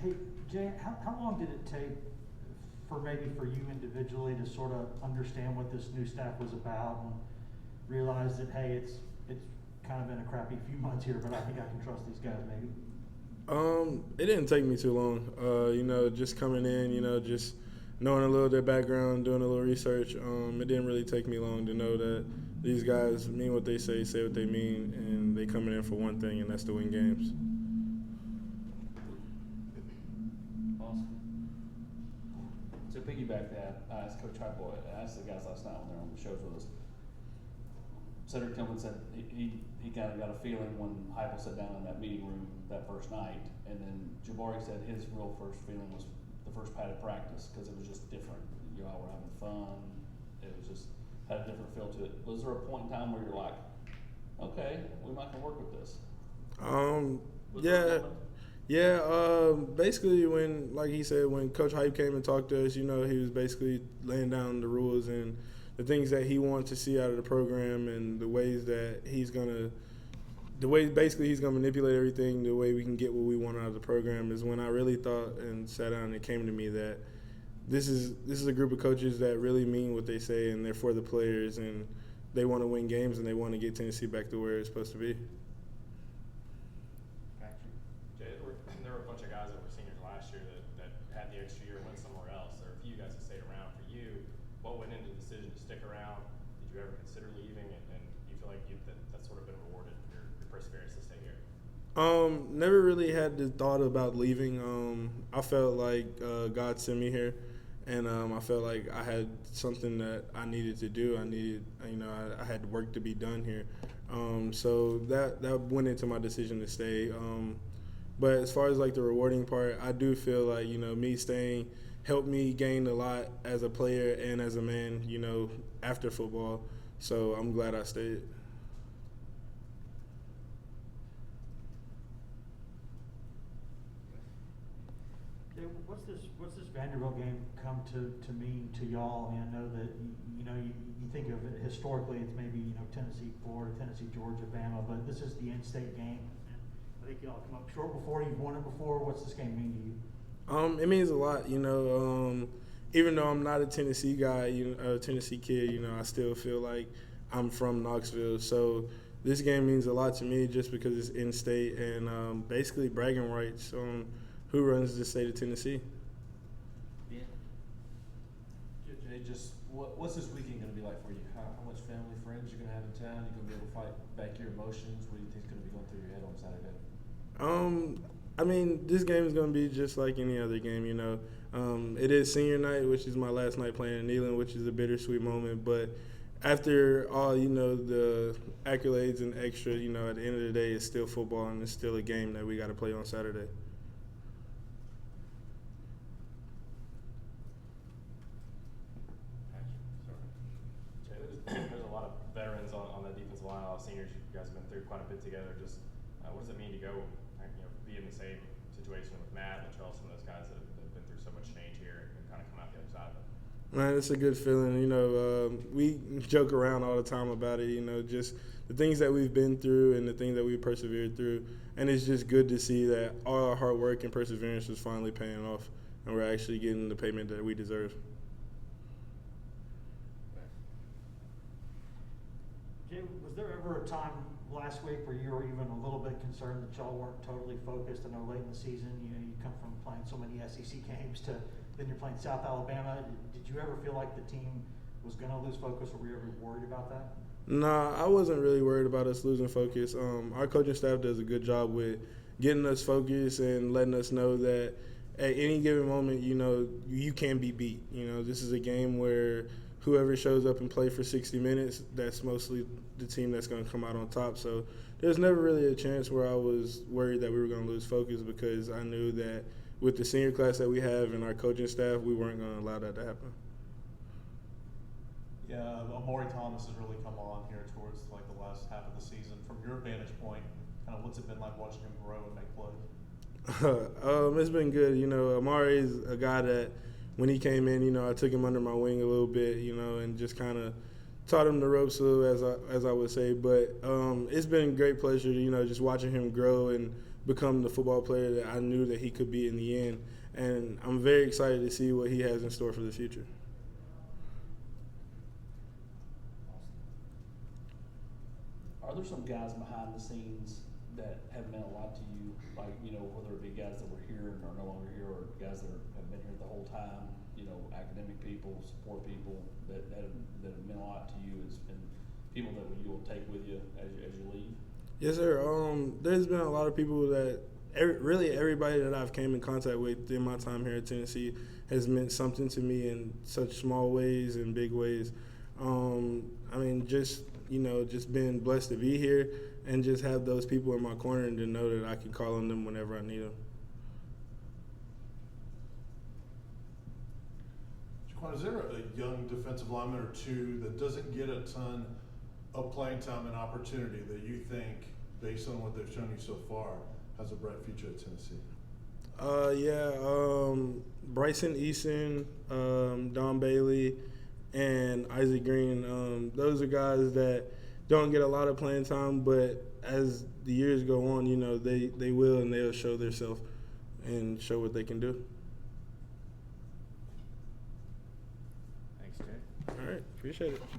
Hey, Jay, how long did it take for you individually to sort of understand what this new staff was about and realize that, hey, it's kind of been a crappy few months here, but I think I can trust these guys maybe? It didn't take me too long. Just coming in, just knowing a little bit of background, doing a little research. It didn't really take me long to know that these guys mean what they say what they mean, and they coming in for one thing, and that's to win games. Awesome. To piggyback that, I asked Coach Highboy, I asked the guys last night when they were on the shows with us. Cedric Tillman said he kind of got a feeling when Heupel sat down in that meeting room that first night, and then Jabari said his real first feeling was the first padded practice because it was just different. You all were having fun. It was just had a different feel to it. Was there a point in time where you're like, okay, we might can work with this? Yeah. Yeah, basically when, like he said, when Coach Hype came and talked to us, he was basically laying down the rules and the things that he wants to see out of the program and the ways that he's gonna manipulate everything, the way we can get what we want out of the program is when I really thought and sat down and it came to me that this is a group of coaches that really mean what they say and they're for the players and they want to win games and they want to get Tennessee back to where it's supposed to be. There were a bunch of guys that were seniors last year that had the extra year and went somewhere else. There are a few guys that stayed around. For you, what went into the decision to stick around? Did you ever consider leaving? And do you feel like that's sort of been rewarded, your perseverance to stay here? Never really had the thought about leaving. I felt like God sent me here, and I felt like I had something that I needed to do. I had work to be done here. So that went into my decision to stay. But as far as like the rewarding part, I do feel like, me staying helped me gain a lot as a player and as a man, after football. So I'm glad I stayed. Jay, what's this Vanderbilt game come to mean to y'all? I mean, I know that you think of it historically, it's maybe Tennessee, Florida, Tennessee, Georgia, Bama, but this is the in-state game. I think y'all come up short before. You've won it before. What's this game mean to you? It means a lot, even though I'm not a Tennessee guy, a Tennessee kid, I still feel like I'm from Knoxville. So this game means a lot to me just because it's in-state and basically bragging rights on who runs the state of Tennessee. Yeah. Jay, just what's this weekend going to be like for you? How much family, friends you're going to have in town? You're going to be able to fight back your emotions? What do you think is going to be going through your head on Saturday? This game is going to be just like any other game, It is senior night, which is my last night playing in Neyland, which is a bittersweet moment. But after all, the accolades and extra, at the end of the day, it's still football and it's still a game that we got to play on Saturday. There's a lot of veterans on that defensive line, a lot of seniors. You guys have been through quite a bit together. Just what does it mean to go, be in the same situation with Matt, Mitchell, some of those guys that have been through so much change here and kind of come out the other side of it? Man, it's a good feeling. We joke around all the time about it, just the things that we've been through and the things that we've persevered through. And it's just good to see that all our hard work and perseverance is finally paying off and we're actually getting the payment that we deserve. Jay, was there ever a time last week where you were even a little bit concerned that y'all weren't totally focused? I know late in the season, you come from playing so many SEC games to then you're playing South Alabama. Did you ever feel like the team was going to lose focus, or were you ever worried about that? Nah, I wasn't really worried about us losing focus. Our coaching staff does a good job with getting us focused and letting us know that at any given moment, you can be beat. This is a game where whoever shows up and play for 60 minutes, that's mostly the team that's going to come out on top. So there's never really a chance where I was worried that we were going to lose focus because I knew that with the senior class that we have and our coaching staff, we weren't going to allow that to happen. Yeah, Amari Thomas has really come on here towards like the last half of the season. From your vantage point, kind of what's it been like watching him grow and make plays? It's been good. Amari is a guy that when he came in, I took him under my wing a little bit, and just kind of taught him the ropes a little, as I would say. But it's been a great pleasure, just watching him grow and become the football player that I knew that he could be in the end. And I'm very excited to see what he has in store for the future. Are there some guys behind the scenes that have meant a lot to you, like, you know, whether it be guys that were here and are no longer here, or guys that have been here the whole time, you know, academic people, support people that have meant a lot to you, and people that you will take with you as you leave? Yes, sir. There's been a lot of people that really everybody that I've came in contact with in my time here at Tennessee has meant something to me in such small ways and big ways. I mean, just being blessed to be here and just have those people in my corner and to know that I can call on them whenever I need them. Jaquan, is there a young defensive lineman or two that doesn't get a ton of playing time and opportunity that you think, based on what they've shown you so far, has a bright future at Tennessee? Bryson Eason, Don Bailey, and Isaac Green. Those are guys that don't get a lot of playing time, but as the years go on, you know, they will, and they'll show themselves and show what they can do. Thanks, Jay. All right, appreciate it.